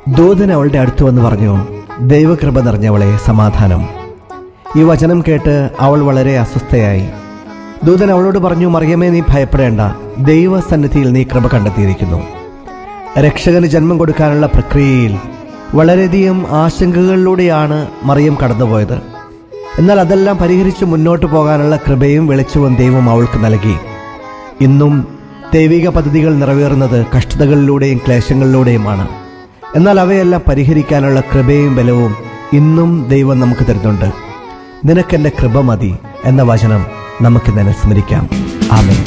ദൂതൻ അവളുടെ അടുത്ത് വന്ന് പറഞ്ഞു, ദൈവകൃപ നിറഞ്ഞവളെ, സമാധാനം. ഈ വചനം കേട്ട് അവൾ വളരെ അസ്വസ്ഥയായി. ദൂതൻ അവളോട് പറഞ്ഞു, മറിയമേ, നീ ഭയപ്പെടേണ്ട, ദൈവസന്നിധിയിൽ നീ കൃപ കണ്ടെത്തിയിരിക്കുന്നു. രക്ഷകന് ജന്മം കൊടുക്കാനുള്ള പ്രക്രിയയിൽ വളരെയധികം ആശങ്കകളിലൂടെയാണ് മറിയം കടന്നുപോയത്. എന്നാൽ അതെല്ലാം പരിഹരിച്ച് മുന്നോട്ട് പോകാനുള്ള കൃപയും വെളിച്ചവും ദൈവം അവൾക്ക് നൽകി. ഇന്നും ദൈവിക പദ്ധതികൾ നിറവേറുന്നത് കഷ്ടതകളിലൂടെയും ക്ലേശങ്ങളിലൂടെയുമാണ്. എന്നാൽ അവയെല്ലാം പരിഹരിക്കാനുള്ള കൃപയും ബലവും ഇന്നും ദൈവം നമുക്ക് തരുന്നുണ്ട്. നിനക്കെന്റെ കൃപ മതി എന്ന വചനം നമുക്കിന്ന് സ്മരിക്കാം. ആമേൻ.